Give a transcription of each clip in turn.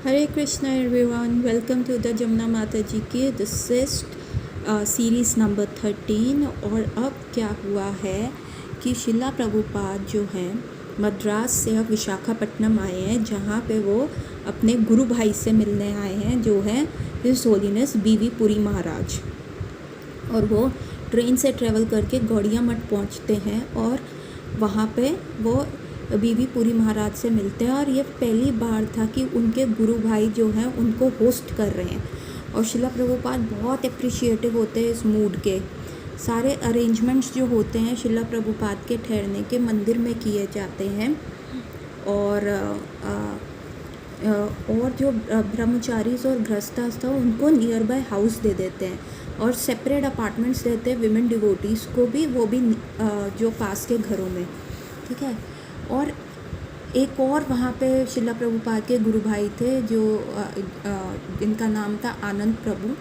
Hare Krishna everyone, welcome to the Jamuna Mata Ji की this series number 13। और अब क्या हुआ है कि शिला प्रभुपाद जो हैं मद्रास से अब विशाखापट्टनम आए हैं, जहाँ पे वो अपने गुरु भाई से मिलने आए हैं जो हैं हिज होलीनेस बीवी पुरी महाराज। और वो ट्रेन से ट्रेवल करके गौड़िया मठ पहुँचते हैं और वहाँ पे वो बीवी पुरी महाराज से मिलते हैं। और ये पहली बार था कि उनके गुरु भाई जो हैं उनको होस्ट कर रहे हैं। और शिला प्रभुपाद बहुत अप्रिशिएटिव होते हैं इस मूड के। सारे अरेंजमेंट्स जो होते हैं शिला प्रभुपाद के ठहरने के मंदिर में किए जाते हैं। और जो ब्रह्मचारीज और गृहस्थास था उनको नियर बाय हाउस दे देते हैं और सेपरेट अपार्टमेंट्स देते हैं विमेन डिवोटीज़ को भी, वो भी जो पास के घरों में, ठीक है। और एक और वहाँ पे शिला प्रभुपाद के गुरु भाई थे जो जिनका नाम था आनंद प्रभु,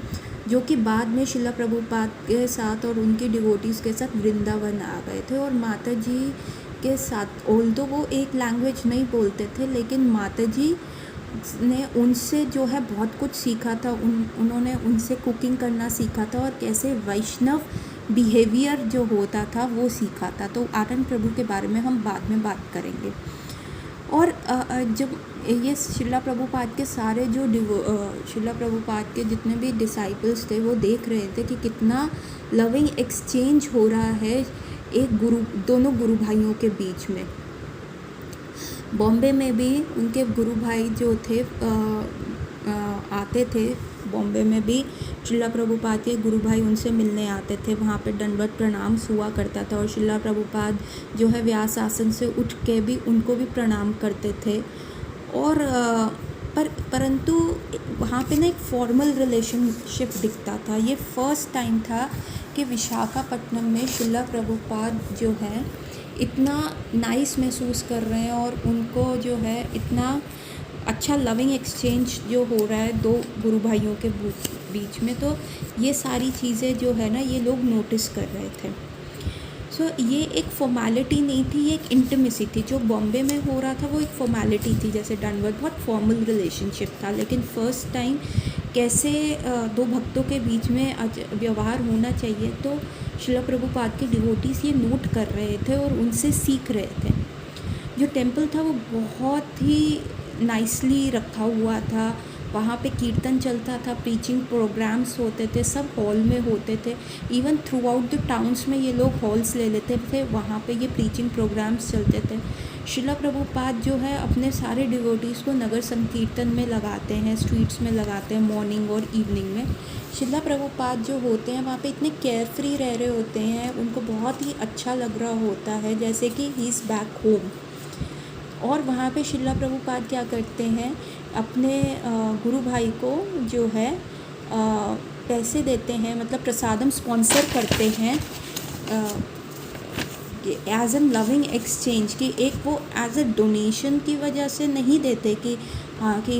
जो कि बाद में शिला प्रभुपाद के साथ और उनकी डिवोटीज़ के साथ वृंदावन आ गए थे। और माता जी के साथ ऑल्दो वो एक लैंग्वेज नहीं बोलते थे, लेकिन माता जी ने उनसे जो है बहुत कुछ सीखा था। उन्होंने उनसे कुकिंग करना सीखा था और कैसे वैष्णव बिहेवियर जो होता था वो सीखा था। तो आनंद प्रभु के बारे में हम बाद में बात करेंगे। और जब ये शिला प्रभुपाद के सारे जो शिला प्रभुपाद के जितने भी डिसाइपल्स थे वो देख रहे थे कि कितना लविंग एक्सचेंज हो रहा है दोनों गुरु भाइयों के बीच में। बॉम्बे में भी उनके गुरु भाई जो थे आते थे। बॉम्बे में भी शिला प्रभुपाद के गुरु भाई उनसे मिलने आते थे। वहाँ पे दंडवत प्रणाम हुआ करता था और शिला प्रभुपाद जो है व्यास आसन से उठ के भी उनको भी प्रणाम करते थे। और परंतु वहाँ पे ना एक फॉर्मल रिलेशनशिप दिखता था। ये फर्स्ट टाइम था कि विशाखापट्टनम में शिला प्रभुपाद जो है इतना नाइस महसूस कर रहे हैं और उनको जो है इतना अच्छा लविंग एक्सचेंज जो हो रहा है दो गुरु भाइयों के बीच में। तो ये सारी चीज़ें जो है ना ये लोग नोटिस कर रहे थे। सो ये एक फॉर्मेलिटी नहीं थी, ये एक इंटीमेसी थी। जो बॉम्बे में हो रहा था वो एक फॉर्मेलिटी थी, जैसे दंडवत बहुत फॉर्मल रिलेशनशिप था। लेकिन फ़र्स्ट टाइम कैसे दो भक्तों के बीच में व्यवहार होना चाहिए, तो शिला प्रभुपाद के डिवोटीज़ ये नोट कर रहे थे और उनसे सीख रहे थे। जो टेम्पल था वो बहुत ही नाइसली रखा हुआ था। वहाँ पे कीर्तन चलता था, प्रीचिंग प्रोग्राम्स होते थे, सब हॉल में होते थे। Even through out the towns में ये लोग हॉल्स ले लेते थे, वहाँ पे ये प्रीचिंग प्रोग्राम्स चलते थे। शिला प्रभुपाद जो है अपने सारे डिवोटीज़ को नगर संकीर्तन में लगाते हैं, स्ट्रीट्स में लगाते हैं, मॉर्निंग और इवनिंग में। शिला प्रभुपाद जो होते हैं वहाँ पे इतने केयर फ्री रह रहे होते हैं, उनको बहुत ही अच्छा लग रहा होता है, जैसे कि ही इज़ बैक होम। और वहाँ पे शिला प्रभुपाद क्या करते हैं, अपने गुरु भाई को जो है पैसे देते हैं, मतलब प्रसादम स्पॉन्सर करते हैं एज एन लविंग एक्सचेंज। कि एक वो एज ए डोनेशन की वजह से नहीं देते कि हाँ कि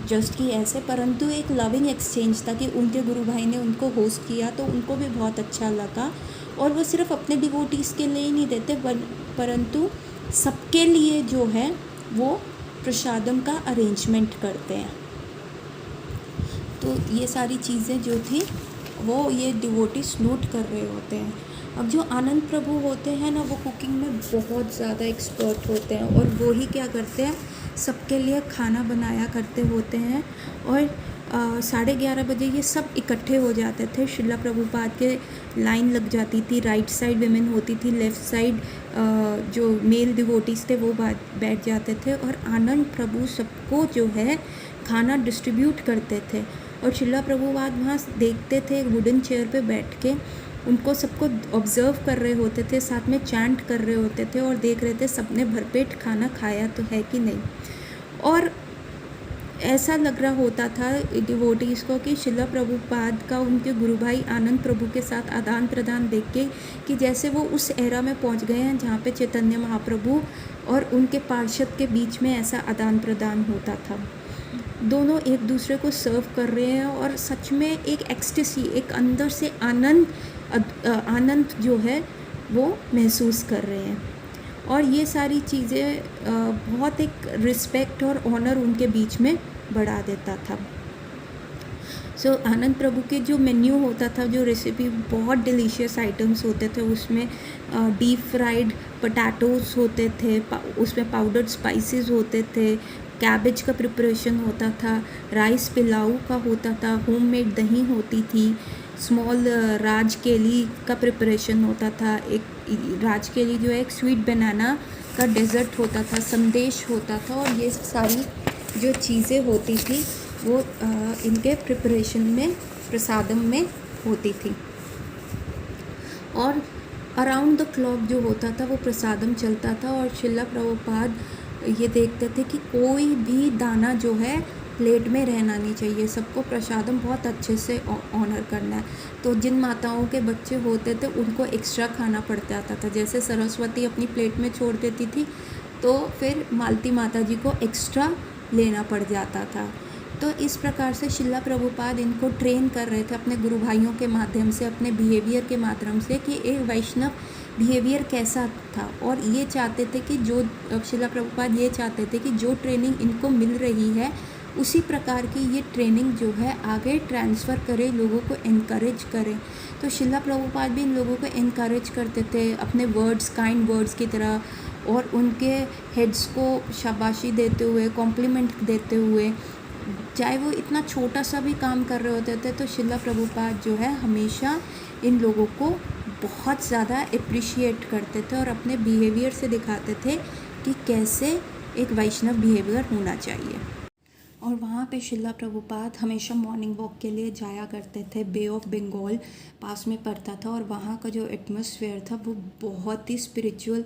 जस्ट कि ऐसे, परंतु एक लविंग एक्सचेंज था कि उनके गुरु भाई ने उनको होस्ट किया तो उनको भी बहुत अच्छा लगा। और वो सिर्फ अपने डिवोटीज़ के लिए ही नहीं देते परंतु सबके लिए जो है वो प्रसादम का अरेंजमेंट करते हैं। तो ये सारी चीज़ें जो थी वो ये डिवोटीज नोट कर रहे होते हैं। अब जो आनंद प्रभु होते हैं ना वो कुकिंग में बहुत ज़्यादा एक्सपर्ट होते हैं और वो ही क्या करते हैं, सबके लिए खाना बनाया करते होते हैं। और 11:30 बजे ये सब इकट्ठे हो जाते थे। शिला प्रभुपाद के लाइन लग जाती थी, राइट साइड विमेन होती थी, लेफ़्ट साइड जो मेल डिवोटीज़ थे वो बैठ जाते थे। और आनंद प्रभु सबको जो है खाना डिस्ट्रीब्यूट करते थे। और शिला प्रभुपाद वहाँ देखते थे, एक वुडन चेयर पे बैठ के उनको सबको ऑब्ज़र्व कर रहे होते थे, साथ में चैंट कर रहे होते थे और देख रहे थे सबने भरपेट खाना खाया तो है कि नहीं। और ऐसा लग रहा होता था डिवोटीज़ को कि शिला प्रभुपाद का उनके गुरु भाई आनंद प्रभु के साथ आदान प्रदान देख के कि जैसे वो उस एरा में पहुंच गए हैं जहाँ पे चैतन्य महाप्रभु और उनके पार्षद के बीच में ऐसा आदान प्रदान होता था। दोनों एक दूसरे को सर्व कर रहे हैं और सच में एक एक्सटेसी, एक अंदर से आनंद जो है वो महसूस कर रहे हैं। और ये सारी चीज़ें बहुत एक रिस्पेक्ट और ऑनर उनके बीच में बढ़ा देता था। सो आनंद प्रभु के जो मेन्यू होता था, जो रेसिपी, बहुत डिलीशियस आइटम्स होते थे उसमें। डीप फ्राइड पोटैटोज़ होते थे, उसमें पाउडर्ड स्पाइसेस होते थे, कैबेज का प्रिपरेशन होता था, राइस पिलाऊ का होता था, होममेड दही होती थी, स्मॉल राजकेली का प्रिपरेशन होता था। एक राजकेली जो है एक स्वीट बनाना का डेज़र्ट होता था, संदेश होता था, और ये सारी जो चीज़ें होती थी वो इनके प्रिपरेशन में, प्रसादम में होती थी। और अराउंड द क्लॉक जो होता था वो प्रसादम चलता था, और श्रीला प्रभुपाद ये देखते थे कि कोई भी दाना जो है प्लेट में रहना नहीं चाहिए, सबको प्रसादम बहुत अच्छे से ऑनर करना है। तो जिन माताओं के बच्चे होते थे उनको एक्स्ट्रा खाना पड़ जाता था, जैसे सरस्वती अपनी प्लेट में छोड़ देती थी तो फिर मालती माता जी को एक्स्ट्रा लेना पड़ जाता था। तो इस प्रकार से श्रीला प्रभुपाद इनको ट्रेन कर रहे थे अपने गुरु भाइयों के माध्यम से, अपने बिहेवियर के माध्यम से, कि एक वैष्णव बिहेवियर कैसा था। और ये चाहते थे कि जो श्रीला प्रभुपाद ये चाहते थे कि जो ट्रेनिंग इनको मिल रही है उसी प्रकार की ये ट्रेनिंग जो है आगे ट्रांसफ़र करें, लोगों को इनकरेज करें। तो श्रीला प्रभुपाद भी इन लोगों को इनकरेज करते थे अपने वर्ड्स, काइंड वर्ड्स की तरह, और उनके हेड्स को शाबाशी देते हुए, कॉम्प्लीमेंट देते हुए, चाहे वो इतना छोटा सा भी काम कर रहे होते थे तो श्रीला प्रभुपाद जो है हमेशा इन लोगों को बहुत ज़्यादा अप्रिशिएट करते थे और अपने बिहेवियर से दिखाते थे कि कैसे एक वैष्णव बिहेवियर होना चाहिए। और वहाँ पे श्रीला प्रभुपाद हमेशा मॉर्निंग वॉक के लिए जाया करते थे। बे ऑफ बंगाल पास में पड़ता था, और वहाँ का जो एटमॉस्फेयर था वो बहुत ही स्पिरिचुअल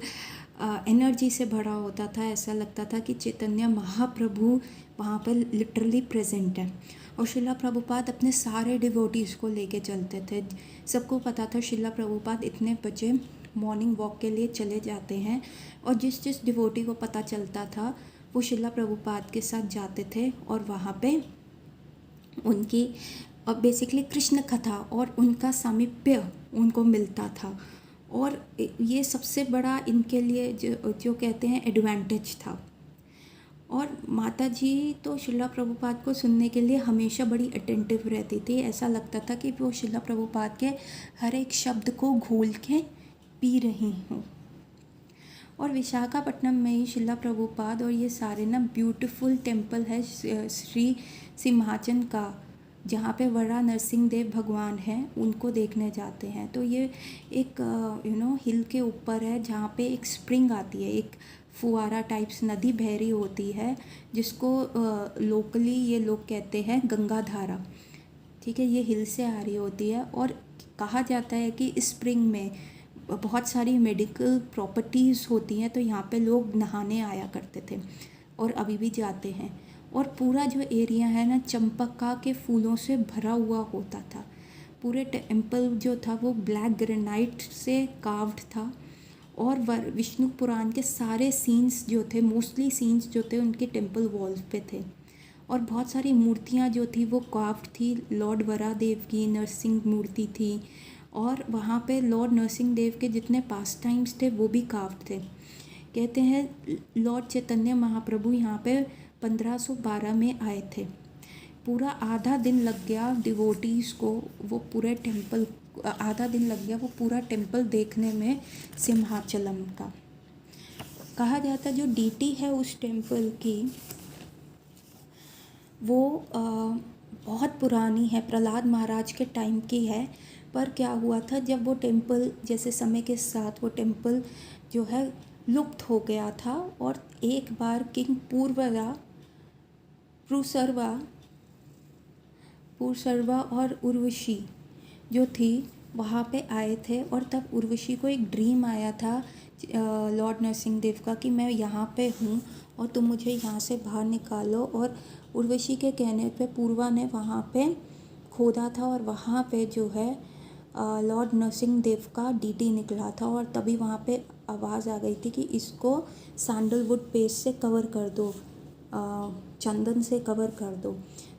एनर्जी से भरा होता था। ऐसा लगता था कि चैतन्य महाप्रभु वहाँ पर लिटरली प्रेजेंट है। और श्रीला प्रभुपाद अपने सारे डिवोटीज़ को लेके चलते थे। सबको पता था श्रीला प्रभुपाद इतने बजे मॉर्निंग वॉक के लिए चले जाते हैं, और जिस जिस डिवोटी को पता चलता था वो श्रीला प्रभुपाद के साथ जाते थे, और वहाँ पे उनकी बेसिकली कृष्ण कथा और उनका सामीप्य उनको मिलता था। और ये सबसे बड़ा इनके लिए जो कहते हैं एडवांटेज था। और माता जी तो श्रीला प्रभुपाद को सुनने के लिए हमेशा बड़ी अटेंटिव रहती थी। ऐसा लगता था कि वो श्रीला प्रभुपाद के हर एक शब्द को घोल के पी रही हूँ। और विशाखापट्टनम में ही श्रीला प्रभुपाद और ये सारे ना ब्यूटीफुल टेम्पल है श्री सिंहाचन का, जहाँ पे वरा नरसिंह देव भगवान हैं, उनको देखने जाते हैं। तो ये एक हिल के ऊपर है जहाँ पे एक स्प्रिंग आती है, एक फुआरा टाइप्स नदी बह रही होती है, जिसको लोकली ये लोग कहते हैं गंगा धारा। ठीक है, ये हिल से आ रही होती है, और कहा जाता है कि इस स्प्रिंग में बहुत सारी मेडिकल प्रॉपर्टीज़ होती हैं, तो यहाँ पे लोग नहाने आया करते थे और अभी भी जाते हैं। और पूरा जो एरिया है ना चंपका के फूलों से भरा हुआ होता था। पूरे टेम्पल जो था वो ब्लैक ग्रेनाइट से कार्व्ड था, और विष्णु पुराण के सारे सीन्स जो थे, मोस्टली सीन्स जो थे उनके टेम्पल वॉल्स पे थे। और बहुत सारी मूर्तियाँ जो थी वो कार्व्ड थी। लॉर्ड वरादेव की नरसिंह मूर्ति थी, और वहाँ पे लॉर्ड नरसिंह देव के जितने पास टाइम्स थे वो भी कार्व्ड थे। कहते हैं लॉर्ड चैतन्य महाप्रभु यहाँ पे 1512 में आए थे। पूरा आधा दिन लग गया डिवोटीज़ को वो पूरे टेम्पल, आधा दिन लग गया वो पूरा टेम्पल देखने में सिंहाचलम का। कहा जाता जो डीटी है उस टेम्पल की वो बहुत पुरानी है, प्रहलाद महाराज के टाइम की है। पर क्या हुआ था, जब वो टेम्पल जैसे समय के साथ वो टेम्पल जो है लुप्त हो गया था, और एक बार किंग पुरसर्वा और उर्वशी जो थी वहाँ पे आए थे। और तब उर्वशी को एक ड्रीम आया था लॉर्ड नरसिंह देव का कि मैं यहाँ पे हूँ और तुम मुझे यहाँ से बाहर निकालो। और उर्वशी के कहने पे पूर्वा ने वहाँ पे खोदा था, और वहाँ पे जो है लॉर्ड नरसिंह देव का डीटी निकला था। और तभी वहाँ पे आवाज़ आ गई थी कि इसको सैंडलवुड पेस्ट से कवर कर दो, चंदन से कवर कर दो।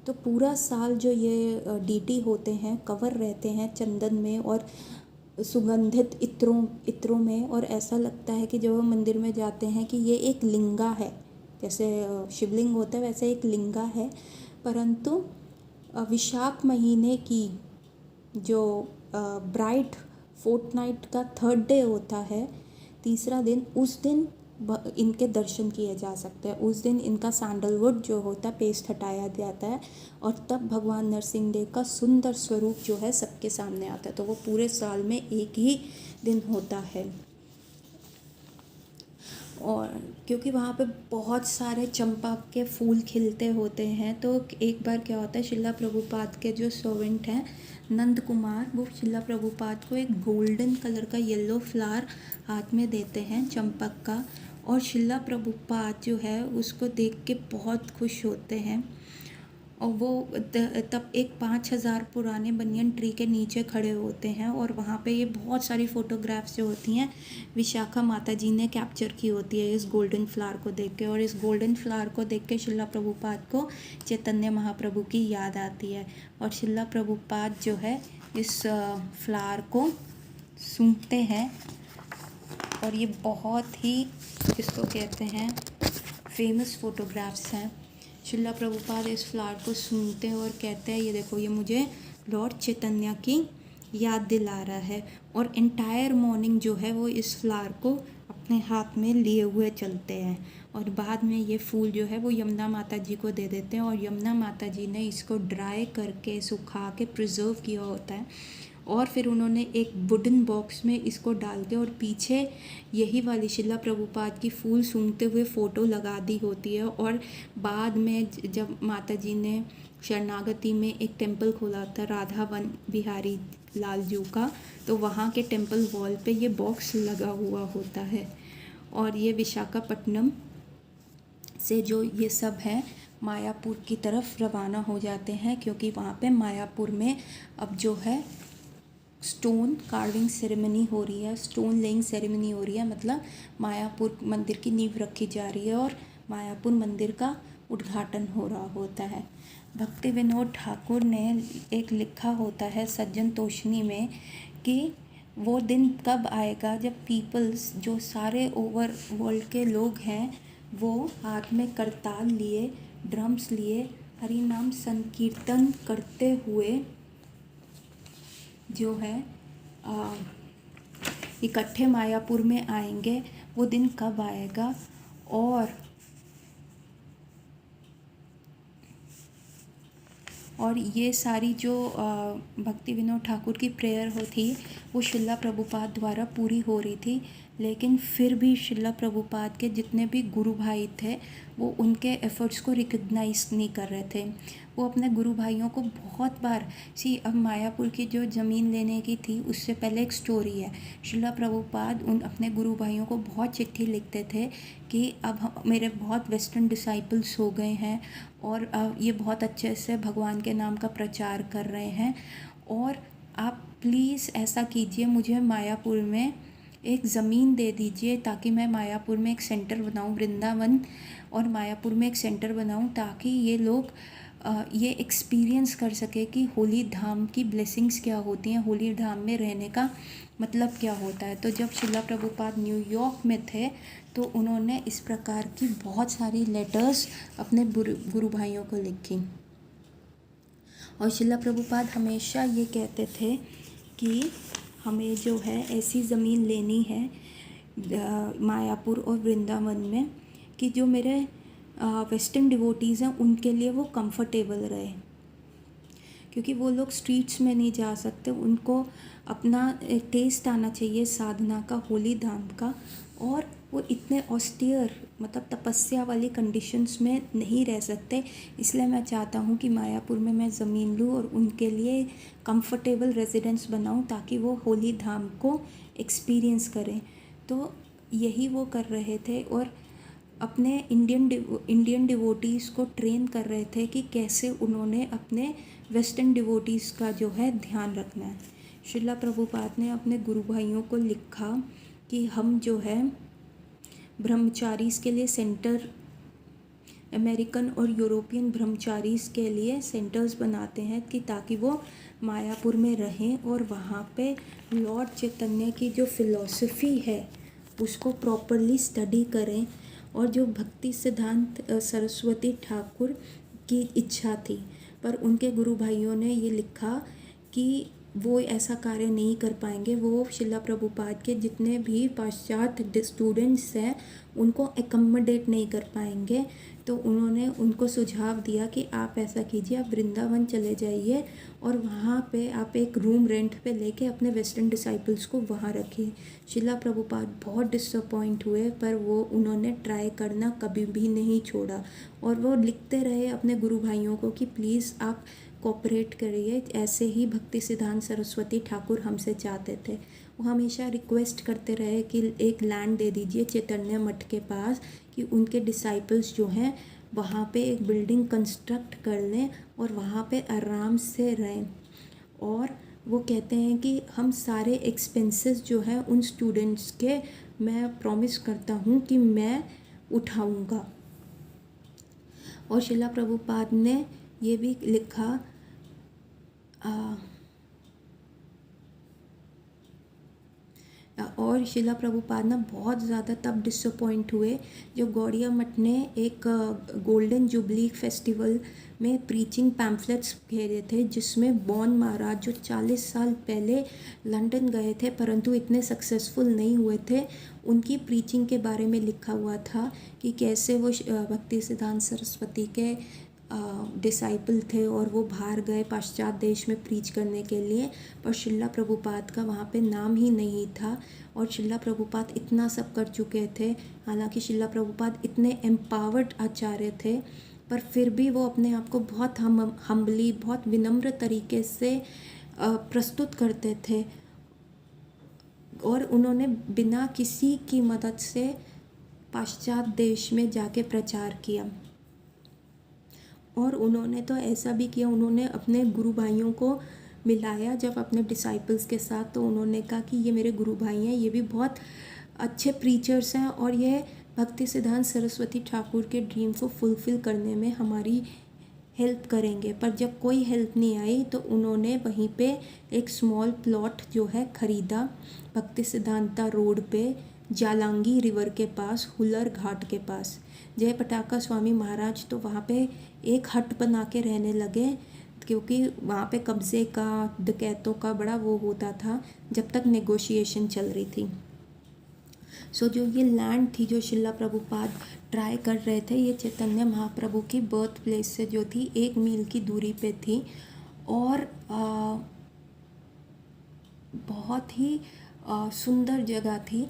तो पूरा साल जो ये डीटी होते हैं कवर रहते हैं चंदन में, और सुगंधित इत्रों में, और ऐसा लगता है कि जब हम मंदिर में जाते हैं कि ये एक लिंगा है, जैसे शिवलिंग होता है वैसे एक लिंगा है। परंतु विशाख महीने की जो ब्राइट फोर्टनाइट का थर्ड डे होता है, तीसरा दिन, उस दिन इनके दर्शन किए जा सकते हैं। उस दिन इनका सैंडलवुड जो होता है पेस्ट हटाया जाता है, और तब भगवान नरसिंह देव का सुंदर स्वरूप जो है सबके सामने आता है। तो वो पूरे साल में एक ही दिन होता है। और क्योंकि वहाँ पे बहुत सारे चंपा के फूल खिलते होते हैं, तो एक बार क्या होता है, शिला प्रभुपाद के जो सर्वेंट हैं नंद कुमार, वो शिला प्रभुपाद को एक गोल्डन कलर का येलो फ्लावर हाथ में देते हैं चंपक का, और शिला प्रभुपाद जो है उसको देख के बहुत खुश होते हैं। और वो तब एक 5000 पुराने बनियन ट्री के नीचे खड़े होते हैं, और वहाँ पे ये बहुत सारी फ़ोटोग्राफ्स जो होती हैं विशाखा माता जी ने कैप्चर की होती है इस गोल्डन फ्लावर को देख के। और इस गोल्डन फ्लावर को देख के शिला प्रभुपाद को चैतन्य महाप्रभु की याद आती है, और शिला प्रभुपाद जो है इस फ्लावर को सूंघते हैं, और ये बहुत ही इसको कहते हैं फेमस फ़ोटोग्राफ्स हैं। शिला प्रभुपाद इस फ्लावर को सूंघते हैं और कहते हैं, ये देखो, ये मुझे लॉर्ड चैतन्य की याद दिला रहा है। और एंटायर मॉर्निंग जो है वो इस फ्लावर को अपने हाथ में लिए हुए चलते हैं, और बाद में ये फूल जो है वो यमुना माता जी को दे देते हैं, और यमुना माता जी ने इसको ड्राई करके सुखा के प्रिजर्व किया होता है, और फिर उन्होंने एक वुडन बॉक्स में इसको डाल के, और पीछे यही वाली शिला प्रभुपाद की फूल सूंघते हुए फ़ोटो लगा दी होती है। और बाद में जब माता जी ने शरणागति में एक टेम्पल खोला था राधा वन बिहारी लाल जू का, तो वहाँ के टेम्पल वॉल पे ये बॉक्स लगा हुआ होता है। और ये विशाखापट्टनम से जो ये सब है मायापुर की तरफ रवाना हो जाते हैं, क्योंकि वहाँ पे मायापुर में अब जो है स्टोन कार्विंग सेरेमनी हो रही है, स्टोन लेइंग सेरेमनी हो रही है, मतलब मायापुर मंदिर की नींव रखी जा रही है और मायापुर मंदिर का उद्घाटन हो रहा होता है। भक्ति विनोद ठाकुर ने एक लिखा होता है सज्जन तोषनी में कि वो दिन कब आएगा जब पीपल्स, जो सारे ओवर वर्ल्ड के लोग हैं, वो हाथ में करताल लिए, ड्रम्स लिए, हरि नाम संकीर्तन करते हुए जो है इकट्ठे मायापुर में आएंगे। वो दिन कब आएगा? और ये सारी जो भक्ति विनोद ठाकुर की प्रेयर होती वो शिला प्रभुपाद द्वारा पूरी हो रही थी, लेकिन फिर भी शिला प्रभुपाद के जितने भी गुरु भाई थे वो उनके एफ़र्ट्स को रिकग्नाइज़ नहीं कर रहे थे। वो अपने गुरु भाइयों को बहुत बार अब मायापुर की जो ज़मीन लेने की थी उससे पहले एक स्टोरी है। शिला प्रभुपाद अपने गुरु भाइयों को बहुत चिट्ठी लिखते थे कि अब मेरे बहुत वेस्टर्न डिसाइपल्स हो गए हैं और ये बहुत अच्छे से भगवान के नाम का प्रचार कर रहे हैं, और आप प्लीज़ ऐसा कीजिए, मुझे मायापुर में एक ज़मीन दे दीजिए ताकि मैं मायापुर में एक सेंटर बनाऊं, वृंदावन और मायापुर में एक सेंटर बनाऊं, ताकि ये लोग ये एक्सपीरियंस कर सके कि होली धाम की ब्लेसिंग्स क्या होती हैं, होली धाम में रहने का मतलब क्या होता है। तो जब शिला प्रभुपाद न्यूयॉर्क में थे तो उन्होंने इस प्रकार की बहुत सारी लेटर्स अपने गुरु भाइयों को लिखी, और शिला प्रभुपाद हमेशा ये कहते थे कि हमें जो है ऐसी ज़मीन लेनी है मायापुर और वृंदावन में कि जो मेरे वेस्टर्न डिवोटीज़ हैं उनके लिए वो कंफर्टेबल रहे, क्योंकि वो लोग स्ट्रीट्स में नहीं जा सकते, उनको अपना टेस्ट आना चाहिए साधना का, होली धाम का, और वो इतने ऑस्टियर मतलब तपस्या वाली कंडीशंस में नहीं रह सकते। इसलिए मैं चाहता हूँ कि मायापुर में मैं ज़मीन लूँ और उनके लिए कंफर्टेबल रेजिडेंस बनाऊँ ताकि वो होली धाम को एक्सपीरियंस करें। तो यही वो कर रहे थे, और अपने इंडियन डिवोटीज़ को ट्रेन कर रहे थे कि कैसे उन्होंने अपने वेस्टर्न डिवोटीज़ का जो है ध्यान रखना है। शिला प्रभुपाद ने अपने गुरु भाइयों को लिखा कि हम जो है ब्रह्मचारीज़ के लिए सेंटर अमेरिकन और यूरोपियन ब्रह्मचारीज के लिए सेंटर्स बनाते हैं कि ताकि वो मायापुर में रहें और वहाँ पे लॉर्ड चैतन्य की जो फिलॉसफी है उसको प्रॉपरली स्टडी करें। और जो भक्ति सिद्धांत सरस्वती ठाकुर की इच्छा थी, पर उनके गुरु भाइयों ने ये लिखा कि वो ऐसा कार्य नहीं कर पाएंगे। वो शिला प्रभुपाद के जितने भी पाश्चात्य स्टूडेंट्स हैं उनको एकोमोडेट नहीं कर पाएंगे। तो उन्होंने उनको सुझाव दिया कि आप ऐसा कीजिए, आप वृंदावन चले जाइए और वहाँ पे आप एक रूम रेंट पे लेके अपने वेस्टर्न डिसाइपल्स को वहाँ रखिए। शिला प्रभुपाद बहुत डिसअपॉइंट हुए, पर वो उन्होंने ट्राई करना कभी भी नहीं छोड़ा और वो लिखते रहे अपने गुरु भाइयों को कि प्लीज़ आप कोऑपरेट करिए। ऐसे ही भक्ति सिद्धांत सरस्वती ठाकुर हमसे चाहते थे। वो हमेशा रिक्वेस्ट करते रहे कि एक लैंड दे दीजिए चैतन्य मठ के पास कि उनके डिसाइपल्स जो हैं वहाँ पे एक बिल्डिंग कंस्ट्रक्ट कर लें और वहाँ पे आराम से रहें। और वो कहते हैं कि हम सारे एक्सपेंसेस जो है उन स्टूडेंट्स के मैं प्रॉमिस करता हूँ कि मैं उठाऊँगा। और शिला प्रभुपाद ने ये भी लिखा और शिला प्रभुपाद ना बहुत ज़्यादा तब डिसअपॉइंट हुए जब गौड़िया मठ ने एक गोल्डन जुबली फेस्टिवल में प्रीचिंग पैम्फलेट्स भेजे थे, जिसमें बॉन महाराज जो 40 साल पहले लंदन गए थे परंतु इतने सक्सेसफुल नहीं हुए थे, उनकी प्रीचिंग के बारे में लिखा हुआ था कि कैसे वो भक्ति सिद्धांत सरस्वती के डिसाइपल थे और वो बाहर गए पाश्चात्य देश में प्रीच करने के लिए, पर शिला प्रभुपाद का वहाँ पे नाम ही नहीं था। और शिला प्रभुपाद इतना सब कर चुके थे, हालांकि शिला प्रभुपाद इतने एम्पावर्ड आचार्य थे, पर फिर भी वो अपने आप को बहुत हम्बली, बहुत विनम्र तरीके से प्रस्तुत करते थे और उन्होंने बिना किसी की मदद से पाश्चात्य देश में जाके प्रचार किया। और उन्होंने तो ऐसा भी किया, उन्होंने अपने गुरु भाइयों को मिलाया जब अपने डिसाइपल्स के साथ, तो उन्होंने कहा कि ये मेरे गुरु भाई हैं, ये भी बहुत अच्छे प्रीचर्स हैं और ये भक्ति सिद्धांत सरस्वती ठाकुर के ड्रीम को फुलफ़िल करने में हमारी हेल्प करेंगे। पर जब कोई हेल्प नहीं आई तो उन्होंने वहीं पे एक स्मॉल प्लॉट जो है ख़रीदा भक्ति सिद्धांता रोड पे, जालांगी रिवर के पास, हुलर घाट के पास। जय पटाका स्वामी महाराज तो वहाँ पे एक हट बना के रहने लगे, क्योंकि वहाँ पे कब्ज़े का, डकैतों का बड़ा वो होता था जब तक नेगोशिएशन चल रही थी। सो जो ये लैंड थी जो शिला प्रभुपाद ट्राई कर रहे थे, ये चैतन्य महाप्रभु की बर्थ प्लेस से जो थी 1 मील की दूरी पे थी और बहुत ही सुंदर जगह थी।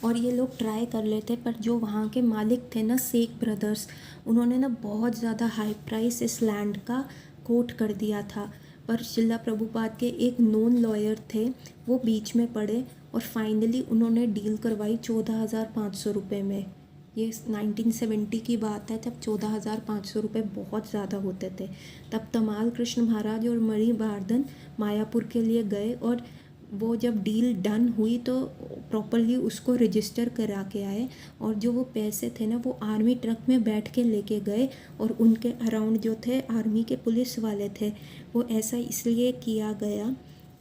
और ये लोग ट्राई कर लेते, पर जो वहाँ के मालिक थे ना, शेख ब्रदर्स, उन्होंने ना बहुत ज़्यादा हाई प्राइस इस लैंड का कोट कर दिया था। पर शिला प्रभुपाद के एक नोन लॉयर थे, वो बीच में पड़े और फाइनली उन्होंने डील करवाई 14,500 रुपये में। ये 1970 की बात है, जब 14,500 रुपये बहुत ज़्यादा होते थे। तब तमाल कृष्ण महाराज और मणिवर्धन मायापुर के लिए गए और वो जब डील डन हुई तो प्रॉपरली उसको रजिस्टर करा के आए और जो वो पैसे थे ना, वो आर्मी ट्रक में बैठ के लेके गए और उनके अराउंड जो थे आर्मी के पुलिस वाले थे। वो ऐसा इसलिए किया गया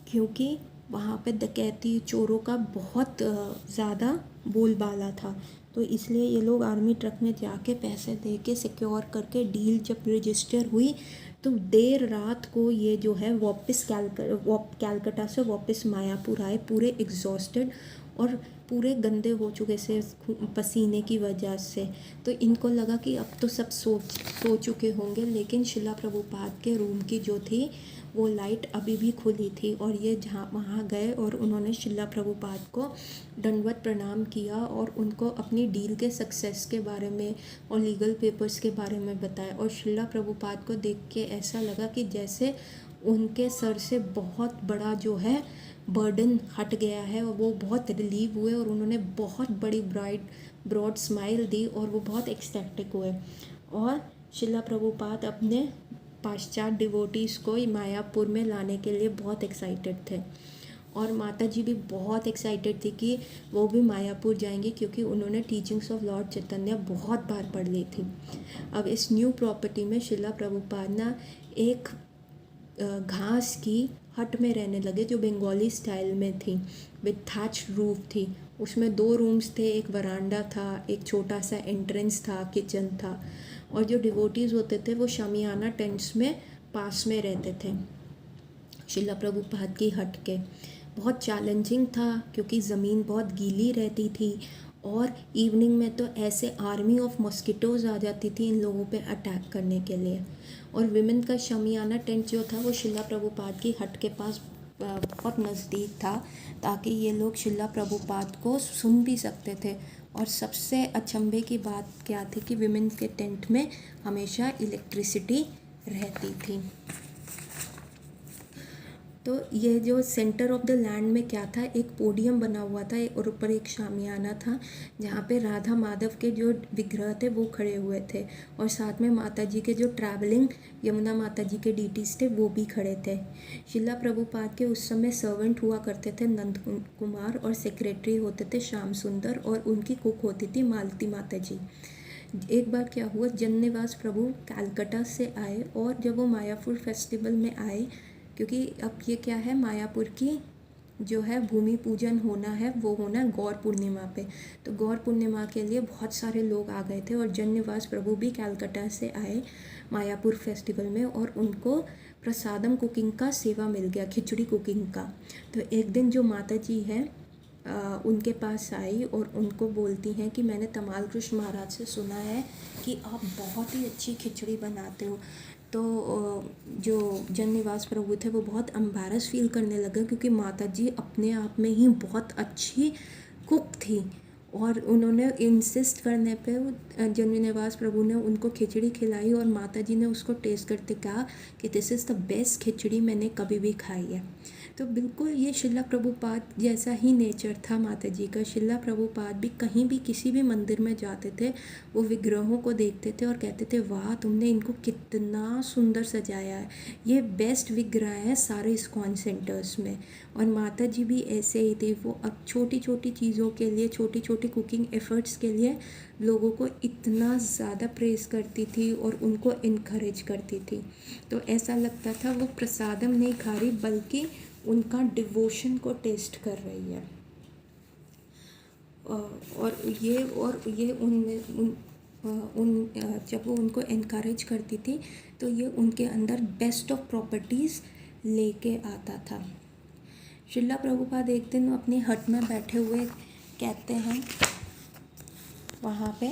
क्योंकि वहाँ पे डकैती, चोरों का बहुत ज़्यादा बोलबाला था, तो इसलिए ये लोग आर्मी ट्रक में जाके पैसे दे के सिक्योर करके डील जब रजिस्टर हुई तो देर रात को ये जो है वापस कैलकाटा से वापस मायापुर आए, पूरे एग्जॉस्टेड और पूरे गंदे हो चुके से पसीने की वजह से। तो इनको लगा कि अब तो सब सो चुके होंगे, लेकिन शिला प्रभुपाद के रूम की जो थी वो लाइट अभी भी खुली थी और ये जहाँ वहाँ गए और उन्होंने शिला प्रभुपाद को दंडवत प्रणाम किया और उनको अपनी डील के सक्सेस के बारे में और लीगल पेपर्स के बारे में बताया। और शिला प्रभुपाद को देख के ऐसा लगा कि जैसे उनके सर से बहुत बड़ा जो है बर्डन हट गया है और वो बहुत रिलीव हुए और उन्होंने बहुत बड़ी ब्रॉड स्माइल दी और वो बहुत एक्सटैटिक हुए। और शिला प्रभुपाद अपने पाश्चात्य डिवोटीज़ को मायापुर में लाने के लिए बहुत एक्साइटेड थे। और माता जी भी बहुत एक्साइटेड थी कि वो भी मायापुर जाएंगे, क्योंकि उन्होंने टीचिंग्स ऑफ लॉर्ड चैतन्य बहुत बार पढ़ ली थी। अब इस न्यू प्रॉपर्टी में शिला प्रभुपाद ना एक घास की हट में रहने लगे, जो बंगाली स्टाइल में थी, विद थैच रूफ थी। उसमें 2 रूम्स थे, एक वरांडा था, एक छोटा सा एंट्रेंस था, किचन था। और जो डिवोटीज़ होते थे वो शामियाना टेंट्स में पास में रहते थे शिला प्रभुपाद की हट के। बहुत चैलेंजिंग था क्योंकि ज़मीन बहुत गीली रहती थी और इवनिंग में तो ऐसे आर्मी ऑफ मॉस्किटोज़ आ जाती थी इन लोगों पे अटैक करने के लिए। और विमेन का शामियाना टेंट जो था वो शिला प्रभुपाद की हट के पास बहुत नज़दीक था, ताकि ये लोग शिला प्रभुपाद को सुन भी सकते थे। और सबसे अचंभे की बात क्या थी कि विमेन के टेंट में हमेशा इलेक्ट्रिसिटी रहती थी। तो ये जो सेंटर ऑफ द लैंड में क्या था, एक पोडियम बना हुआ था और ऊपर एक शामियाना था, जहाँ पे राधा माधव के जो विग्रह थे वो खड़े हुए थे, और साथ में माता जी के जो ट्रैवलिंग यमुना माता जी के डीटीज थे वो भी खड़े थे। शिला प्रभुपाद के उस समय सर्वेंट हुआ करते थे नंद कुमार, और सेक्रेटरी होते थे श्याम सुंदर, और उनकी कुक होती थी मालती माता जी। एक बार क्या हुआ, जन्निवास प्रभु कलकत्ता से आए, और जब वो मायापुर फेस्टिवल में आए, क्योंकि अब ये क्या है, मायापुर की जो है भूमि पूजन होना है, वो होना है गौर पूर्णिमा पे। तो गौर पूर्णिमा के लिए बहुत सारे लोग आ गए थे, और जन्निवास प्रभु भी कलकत्ता से आए मायापुर फेस्टिवल में, और उनको प्रसादम कुकिंग का सेवा मिल गया, खिचड़ी कुकिंग का। तो एक दिन जो माता जी है उनके पास आई और उनको बोलती हैं कि मैंने तमाल कृष्ण महाराज से सुना है कि आप बहुत ही अच्छी खिचड़ी बनाते हो। तो जो जन्निवास प्रभु थे वो बहुत एम्बैरस फील करने लगे, क्योंकि माता जी अपने आप में ही बहुत अच्छी कुक थी, और उन्होंने इंसिस्ट करने पे जन्निवास प्रभु ने उनको खिचड़ी खिलाई, और माता जी ने उसको टेस्ट करते कहा कि दिस इज़ द बेस्ट खिचड़ी मैंने कभी भी खाई है। तो बिल्कुल ये शिला प्रभुपाद जैसा ही नेचर था माता जी का। शिला प्रभुपाद भी कहीं भी किसी भी मंदिर में जाते थे, वो विग्रहों को देखते थे और कहते थे वाह तुमने इनको कितना सुंदर सजाया है, ये बेस्ट विग्रह है सारे इस्कॉन सेंटर्स में। और माता जी भी ऐसे ही थी, वो अब छोटी छोटी चीज़ों के लिए, छोटी छोटी कुकिंग एफ़र्ट्स के लिए लोगों को इतना ज़्यादा प्रेज़ करती थी और उनको इनकरेज करती थी। तो ऐसा लगता था वो प्रसादम नहीं खा रही, बल्कि उनका डिवोशन को टेस्ट कर रही है। और ये जब वो उनको इनकरेज करती थी तो ये उनके अंदर बेस्ट ऑफ प्रॉपर्टीज़ लेके आता था। शिला प्रभुपाद एक दिन अपनी हट में बैठे हुए कहते हैं, वहाँ पे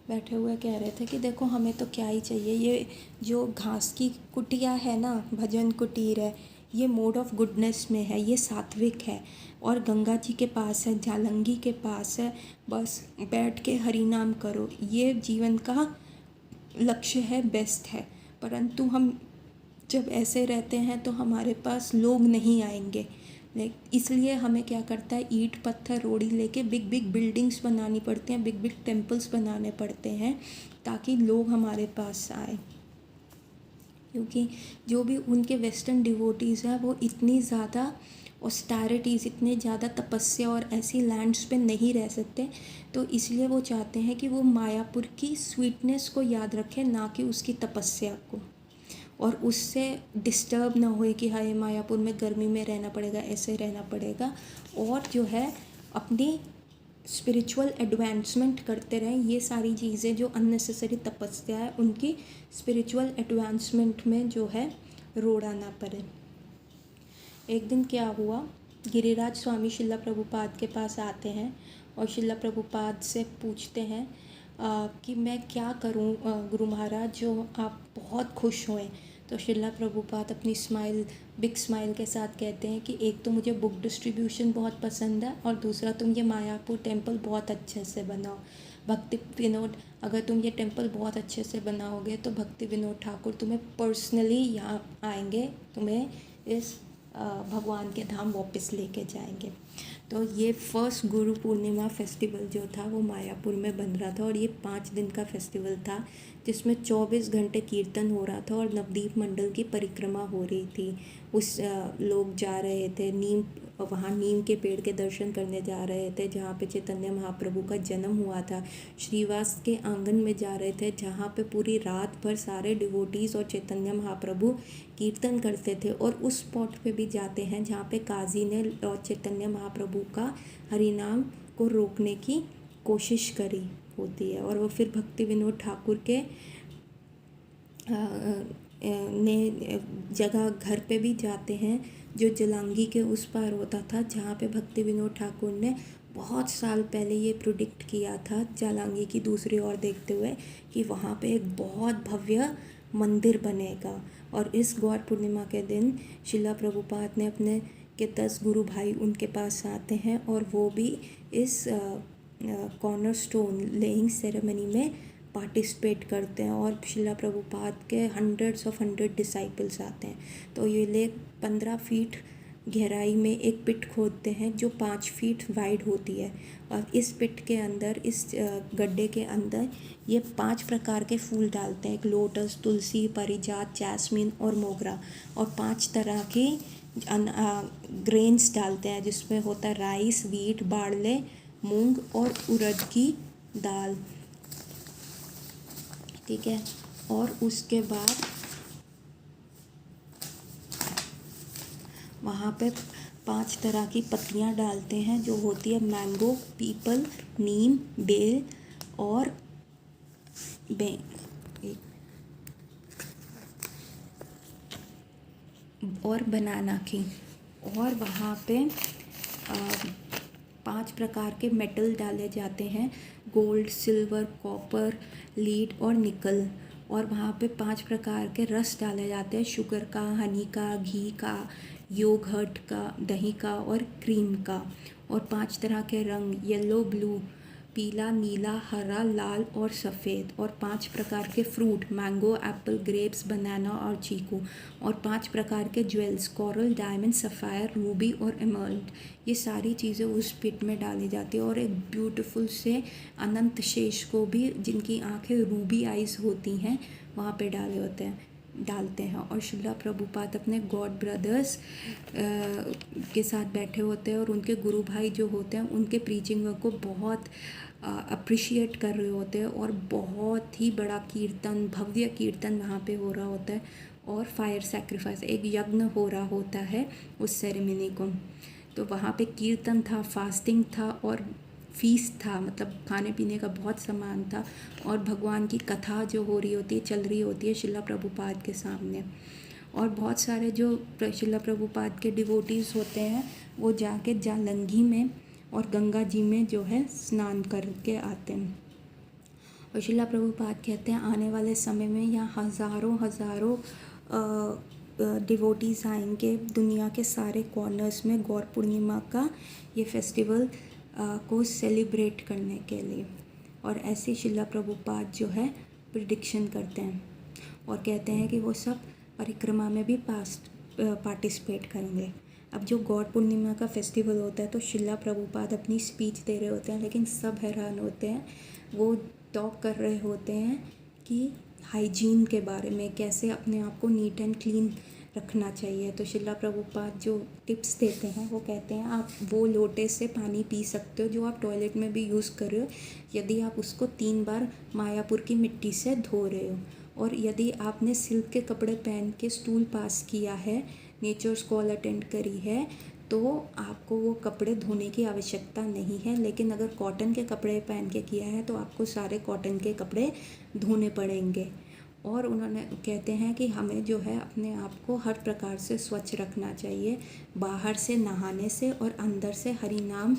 बैठे हुए कह रहे थे कि देखो हमें तो क्या ही चाहिए, ये जो घास की कुटिया है ना, भजन कुटीर है, ये मोड ऑफ गुडनेस में है, ये सात्विक है, और गंगा जी के पास है, झालंगी के पास है, बस बैठ के हरि नाम करो, ये जीवन का लक्ष्य है, बेस्ट है। परंतु हम जब ऐसे रहते हैं तो हमारे पास लोग नहीं आएंगे, इसलिए हमें क्या करता है, ईंट पत्थर रोड़ी लेके बिग बिग बिल्डिंग्स बनानी पड़ती हैं, बिग बिग टेम्पल्स बनाने पड़ते हैं, ताकि लोग हमारे पास आए। क्योंकि जो भी उनके वेस्टर्न डिवोटीज़ हैं वो इतनी ज़्यादा ऑस्टेरिटीज़, इतने ज़्यादा तपस्या और ऐसी लैंड्स पे नहीं रह सकते, तो इसलिए वो चाहते हैं कि वो मायापुर की स्वीटनेस को याद रखें, ना कि उसकी तपस्या को, और उससे डिस्टर्ब ना होए कि हाय मायापुर में गर्मी में रहना पड़ेगा, ऐसे रहना पड़ेगा, और जो है अपनी स्पिरिचुअल एडवांसमेंट करते रहें। ये सारी चीज़ें जो अननेसेसरी तपस्या है, उनकी स्पिरिचुअल एडवांसमेंट में जो है रोड़ा ना पड़े। एक दिन क्या हुआ, गिरिराज स्वामी शिला प्रभुपाद के पास आते हैं और शिला प्रभुपाद से पूछते हैं कि मैं क्या करूं गुरु महाराज जो आप बहुत खुश होएं। तो शिला प्रभुपाद अपनी बिग स्माइल के साथ कहते हैं कि एक तो मुझे बुक डिस्ट्रीब्यूशन बहुत पसंद है, और दूसरा तुम ये मायापुर टेम्पल बहुत अच्छे से बनाओ। भक्ति विनोद, अगर तुम ये टेम्पल बहुत अच्छे से बनाओगे तो भक्ति विनोद ठाकुर तुम्हें पर्सनली यहाँ आएंगे, तुम्हें इस भगवान के धाम वापस लेके जाएंगे। तो ये फर्स्ट गुरु पूर्णिमा फेस्टिवल जो था वो मायापुर में बन रहा था, और ये 5 दिन का फेस्टिवल था, जिसमें 24 घंटे कीर्तन हो रहा था और नवदीप मंडल की परिक्रमा हो रही थी। उस लोग जा रहे थे वहाँ नीम के पेड़ के दर्शन करने जा रहे थे जहाँ पे चैतन्य महाप्रभु का जन्म हुआ था। श्रीवास के आंगन में जा रहे थे जहाँ पे पूरी रात भर सारे डिवोटीज़ और चैतन्य महाप्रभु कीर्तन करते थे। और उस स्पॉट पे भी जाते हैं जहाँ पे काजी ने और चैतन्य महाप्रभु का हरिनाम को रोकने की कोशिश करी होती है। और वो फिर भक्ति विनोद ठाकुर के ने जगह घर पे भी जाते हैं जो जलांगी के उस पार होता था, जहाँ पे भक्ति विनोद ठाकुर ने बहुत साल पहले ये प्रिडिक्ट किया था जालांगी की दूसरी ओर देखते हुए कि वहाँ पे एक बहुत भव्य मंदिर बनेगा। और इस गौर पूर्णिमा के दिन शिला प्रभुपाद ने अपने के 10 गुरु भाई उनके पास आते हैं और वो भी इस कॉर्नर स्टोन लेइंग सेरेमनी में पार्टिसिपेट करते हैं। और शिला प्रभुपाद के हंड्रेड डिसाइपल्स आते हैं। तो ये लोग 15 फीट गहराई में एक पिट खोदते हैं जो 5 फीट वाइड होती है। और इस पिट के अंदर, इस गड्ढे के अंदर ये 5 प्रकार के फूल डालते हैं, एक लोटस, तुलसी, पारिजात, जैस्मिन और मोगरा। और 5 तरह की ग्रेन्स डालते हैं जिसमें होता है राइस, वीट, बार्ले, मूंग और उड़द की दाल। ठीक है। और उसके बाद वहाँ पे 5 तरह की पत्तियाँ डालते हैं जो होती है मैंगो, पीपल, नीम, बेल और बनाना की। और वहाँ पे 5 प्रकार के मेटल डाले जाते हैं, गोल्ड, सिल्वर, कॉपर, लीड और निकल। और वहाँ पे 5 प्रकार के रस डाले जाते हैं, शुगर का, हनी का, घी का, योगर्ट का, दही का और क्रीम का। और 5 तरह के रंग, येलो, ब्लू, पीला, नीला, हरा, लाल और सफ़ेद। और 5 प्रकार के फ्रूट, मैंगो, एप्पल, ग्रेप्स, बनाना और चीकू। और 5 प्रकार के jewels, coral, diamond, sapphire, Ruby और एमराल्ड। ये सारी चीज़ें उस पिट में डाली जाती है। और एक ब्यूटीफुल से अनंत शेष को भी, जिनकी आंखें रूबी आइज़ होती हैं, वहाँ पे डालते हैं। और शिला प्रभुपाद अपने गॉड ब्रदर्स के साथ बैठे होते हैं और उनके गुरु भाई जो होते हैं उनके प्रीचिंग वर्क को बहुत अप्रिशिएट कर रहे होते हैं। और बहुत ही बड़ा कीर्तन, भव्य कीर्तन वहाँ पे हो रहा होता है। और फायर सेक्रीफाइस, एक यज्ञ हो रहा होता है उस सेरेमनी को। तो वहाँ पे कीर्तन था, फास्टिंग था और फीस्ट था, मतलब खाने पीने का बहुत सामान था। और भगवान की कथा जो हो रही होती है, चल रही होती है शिला प्रभुपाद के सामने। और बहुत सारे जो शिला प्रभुपाद के डिवोटीज़ होते हैं वो जाके जालंगी में और गंगा जी में जो है स्नान करके आते हैं। और शिला प्रभुपाद कहते हैं आने वाले समय में यहाँ हज़ारों डिवोटीज़ आएंगे दुनिया के सारे कॉर्नर्स में गौर पूर्णिमा का ये फेस्टिवल को सेलिब्रेट करने के लिए। और ऐसे शिला प्रभुपाद जो है प्रिडिक्शन करते हैं और कहते हैं कि वो सब परिक्रमा में भी पार्टिसिपेट करेंगे। अब जो गौर पूर्णिमा का फेस्टिवल होता है तो शिला प्रभुपाद अपनी स्पीच दे रहे होते हैं, लेकिन सब हैरान होते हैं। वो टॉक कर रहे होते हैं कि हाइजीन के बारे में, कैसे अपने आप को नीट एंड क्लीन रखना चाहिए। तो शिला प्रभुपाद जो टिप्स देते हैं वो कहते हैं आप वो लोटे से पानी पी सकते हो जो आप टॉयलेट में भी यूज़ कर रहे हो, यदि आप उसको 3 बार मायापुर की मिट्टी से धो रहे हो। और यदि आपने सिल्क के कपड़े पहन के स्टूल पास किया है, नेचर्स कॉल अटेंड करी है, तो आपको वो कपड़े धोने की आवश्यकता नहीं है। लेकिन अगर कॉटन के कपड़े पहन के किया है तो आपको सारे कॉटन के कपड़े धोने पड़ेंगे। और उन्होंने कहते हैं कि हमें जो है अपने आप को हर प्रकार से स्वच्छ रखना चाहिए, बाहर से नहाने से और अंदर से हरि नाम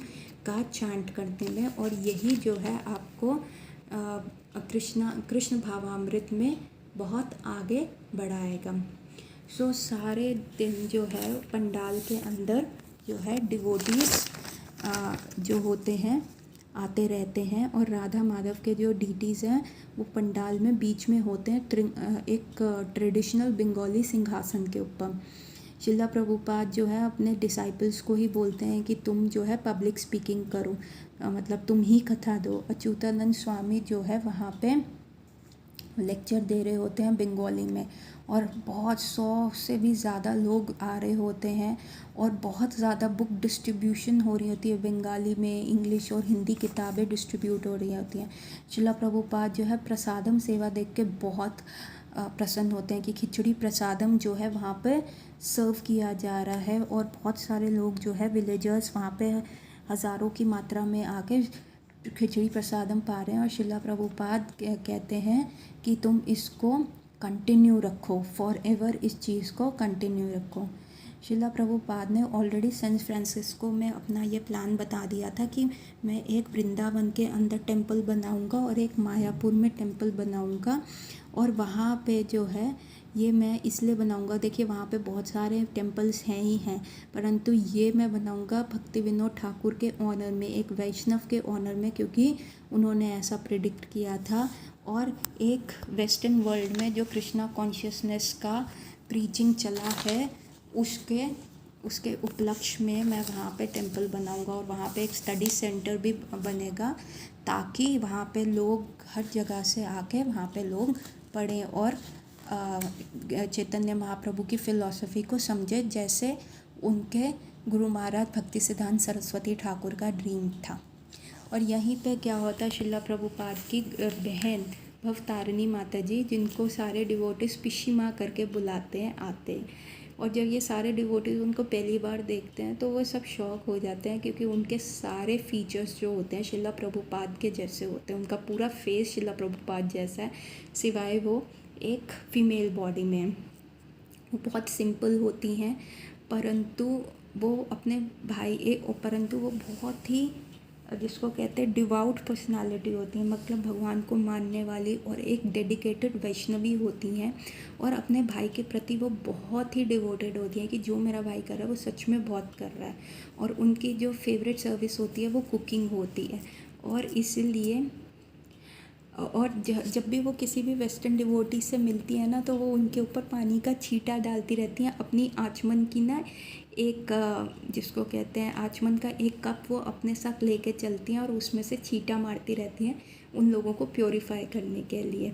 का चांट करने में। और यही जो है आपको कृष्ण भावामृत में बहुत आगे बढ़ाएगा। सो सारे दिन जो है पंडाल के अंदर जो है डिवोटीज़ जो होते हैं आते रहते हैं। और राधा माधव के जो डीटीज़ हैं वो पंडाल में बीच में होते हैं एक ट्रेडिशनल बंगाली सिंहासन के ऊपर। शिला प्रभुपाद जो है अपने डिसाइपल्स को ही बोलते हैं कि तुम जो है पब्लिक स्पीकिंग करो, मतलब तुम ही कथा दो। अच्युतानंद स्वामी जो है वहाँ पे लेक्चर दे रहे होते हैं बंगाली में, और बहुत 100 से भी ज़्यादा लोग आ रहे होते हैं, और बहुत ज़्यादा बुक डिस्ट्रीब्यूशन हो रही होती है बंगाली में, इंग्लिश और हिंदी किताबें डिस्ट्रीब्यूट हो रही होती हैं। शिला प्रभुपाद जो है प्रसादम सेवा देख के बहुत प्रसन्न होते हैं कि खिचड़ी प्रसादम जो है वहाँ पे सर्व किया जा रहा है, और बहुत सारे लोग जो है विलेजर्स वहाँ पे हज़ारों की मात्रा में आके खिचड़ी प्रसादम पा रहे हैं। और शिला प्रभुपाद कहते हैं कि तुम इसको कंटिन्यू रखो, फॉर एवर इस चीज़ को कंटिन्यू रखो। शिला प्रभुपाद ने ऑलरेडी सैन फ्रांसिस्को में अपना ये प्लान बता दिया था कि मैं एक वृंदावन के अंदर टेंपल बनाऊंगा और एक मायापुर में टेंपल बनाऊंगा, और वहाँ पे जो है ये मैं इसलिए बनाऊंगा, देखिए वहाँ पे बहुत सारे टेंपल्स हैं ही हैं, परंतु ये मैं बनाऊंगा भक्ति विनोद ठाकुर के ऑनर में, एक वैष्णव के ऑनर में, क्योंकि उन्होंने ऐसा प्रिडिक्ट किया था। और एक वेस्टर्न वर्ल्ड में जो कृष्णा कॉन्शियसनेस का प्रीचिंग चला है उसके उपलक्ष्य में मैं वहाँ पे टेंपल बनाऊंगा, और वहाँ पे एक स्टडी सेंटर भी बनेगा, ताकि वहाँ पे लोग हर जगह से आके वहाँ पे लोग पढ़ें और चैतन्य महाप्रभु की फ़िलॉसफ़ी को समझे, जैसे उनके गुरु महाराज भक्ति सिद्धांत सरस्वती ठाकुर का ड्रीम था। और यहीं पे क्या होता है, शिला प्रभुपाद की बहन भवतारिणी माता जी, जिनको सारे डिवोटिस पिशी माँ करके बुलाते हैं, आते हैं, और जब ये सारे डिवोटिस उनको पहली बार देखते हैं तो वो सब शॉक हो जाते हैं, क्योंकि उनके सारे फीचर्स जो होते हैं शिला प्रभुपाद के जैसे होते हैं, उनका पूरा फेस शिला प्रभुपाद जैसा है, सिवाय वो एक फीमेल बॉडी में। वो बहुत सिंपल होती हैं, परंतु वो अपने परंतु वो बहुत ही, जिसको कहते हैं डिवाउट पर्सनालिटी होती हैं, मतलब भगवान को मानने वाली और एक डेडिकेटेड वैष्णवी होती हैं, और अपने भाई के प्रति वो बहुत ही डिवोटेड होती हैं कि जो मेरा भाई कर रहा है वो सच में बहुत कर रहा है। और उनकी जो फेवरेट सर्विस होती है वो कुकिंग होती है, और इसीलिए और जब भी वो किसी भी वेस्टर्न डिवोटी से मिलती है ना, तो वो उनके ऊपर पानी का छींटा डालती रहती हैं, अपनी आचमन की ना एक, जिसको कहते हैं आचमन का एक कप वो अपने साथ लेके चलती हैं, और उसमें से छींटा मारती रहती हैं उन लोगों को प्योरीफाई करने के लिए।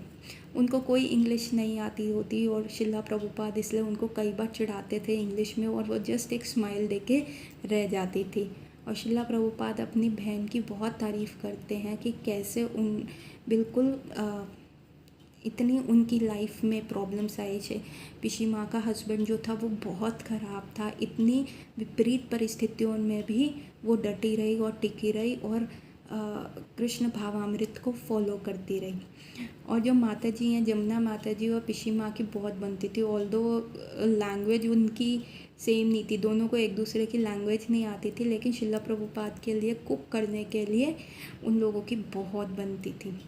उनको कोई इंग्लिश नहीं आती होती, और शिला प्रभुपाद इसलिए उनको कई बार चिढ़ाते थे इंग्लिश में, और वो जस्ट एक स्माइल देके रह जाती थी। और शिला प्रभुपाद अपनी बहन की बहुत तारीफ़ करते हैं कि कैसे उन बिल्कुल इतनी उनकी लाइफ में प्रॉब्लम्स आई थे। पिशी माँ का हस्बैंड जो था वो बहुत ख़राब था, इतनी विपरीत परिस्थितियों में भी वो डटी रही और टिकी रही, और कृष्ण भावामृत को फॉलो करती रही। और जो माता जी हैं, जमुना माता जी और पिशी माँ की बहुत बनती थी, ऑल्दो लैंग्वेज उनकी सेम नहीं थी, दोनों को एक दूसरे की लैंग्वेज नहीं आती थी, लेकिन शिला प्रभुपाद के लिए कुक करने के लिए उन लोगों की बहुत बनती थी।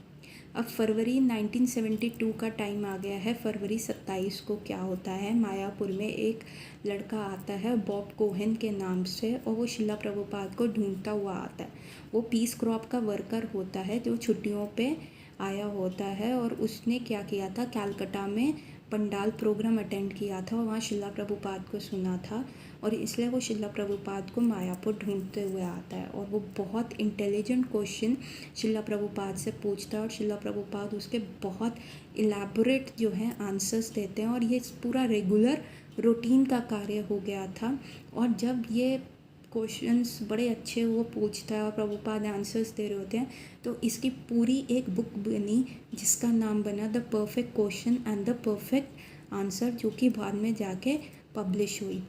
अब फरवरी 1972 का टाइम आ गया है। फरवरी 27 को क्या होता है, मायापुर में एक लड़का आता है बॉब कोहेन के नाम से, और वो शिला प्रभुपाद को ढूंढता हुआ आता है। वो पीस क्रॉप का वर्कर होता है जो छुट्टियों पे आया होता है, और उसने क्या किया था, कलकत्ता में पंडाल प्रोग्राम अटेंड किया था और वहाँ शिला प्रभुपाद को सुना था, और इसलिए वो शिला प्रभुपाद को मायापुर ढूंढते हुए आता है। और वो बहुत इंटेलिजेंट क्वेश्चन शिला प्रभुपाद से पूछता है, और शिला प्रभुपाद उसके बहुत इलेबोरेट जो है आंसर्स देते हैं, और ये पूरा रेगुलर रूटीन का कार्य हो गया था। और जब ये क्वेश्चंस बड़े अच्छे वो पूछता है और प्रभुपाद आंसर्स दे रहे होते हैं, तो इसकी पूरी एक बुक बनी जिसका नाम बना the perfect question and the perfect answer, जो कि बाद में जाके पब्लिश हुई।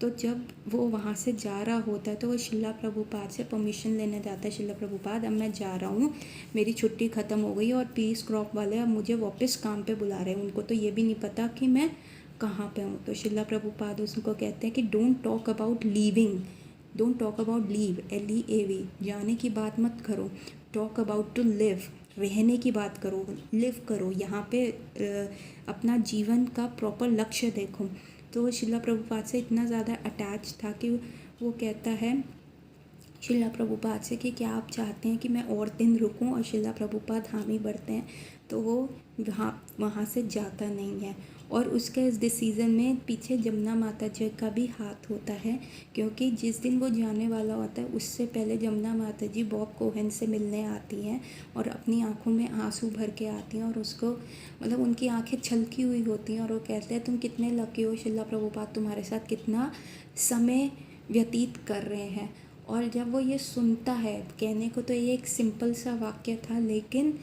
तो जब वो वहाँ से जा रहा होता है तो वो शिला प्रभुपाद से परमिशन लेने जाता है, शिला प्रभुपाद अब मैं जा रहा हूँ, मेरी छुट्टी ख़त्म हो गई और पीस क्रॉप वाले अब मुझे वापस काम पे बुला रहे हैं, उनको तो ये भी नहीं पता कि मैं कहाँ पे हूँ। तो शिला प्रभुपाद उसको कहते हैं कि don't talk about leaving, don't talk about leave, LEAV, जाने की बात मत करो, टॉक अबाउट टू लिव, रहने की बात करो, लिव करो, यहाँ पे अपना जीवन का प्रॉपर लक्ष्य देखो। तो वो शिला प्रभुपाद से इतना ज़्यादा अटैच था कि वो कहता है शिला प्रभुपाद से कि क्या आप चाहते हैं कि मैं और दिन रुकूं, और शिला प्रभुपाद हामी भरते हैं, तो वो वहाँ से जाता नहीं है। और उसके इस डिसीज़न में पीछे जमुना माता जी का भी हाथ होता है, क्योंकि जिस दिन वो जाने वाला होता है उससे पहले जमुना माता जी बॉब कोहेन से मिलने आती हैं और अपनी आंखों में आंसू भर के आती हैं और उसको मतलब उनकी आंखें छलकी हुई होती हैं और वो कहते हैं तुम कितने लकी हो, शिला प्रभुपाद तुम्हारे साथ कितना समय व्यतीत कर रहे हैं। और जब वो ये सुनता है, कहने को तो ये एक सिंपल सा वाक्य था, लेकिन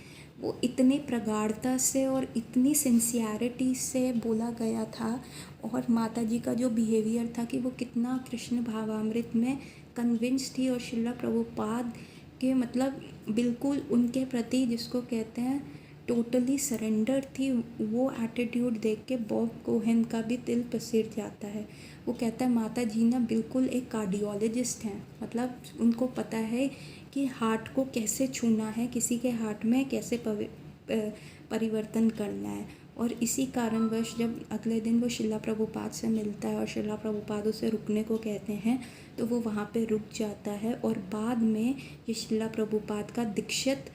वो इतनी प्रगाढ़ता से और इतनी सिंसियरिटी से बोला गया था, और माता जी का जो बिहेवियर था कि वो कितना कृष्ण भावामृत में कन्विंस थी और शिला प्रभुपाद के मतलब बिल्कुल उनके प्रति जिसको कहते हैं टोटली सरेंडर थी, वो एटीट्यूड देख के बॉब कोहेन का भी दिल पसीज जाता है। वो कहता है माता जी ना बिल्कुल एक कार्डियोलॉजिस्ट हैं, मतलब उनको पता है कि हार्ट को कैसे छूना है, किसी के हार्ट में कैसे परिवर्तन करना है। और इसी कारणवश जब अगले दिन वो शिला प्रभुपाद से मिलता है और शिला प्रभुपाद उसे रुकने को कहते हैं तो वो वहाँ पे रुक जाता है, और बाद में ये शिला प्रभुपाद का दीक्षित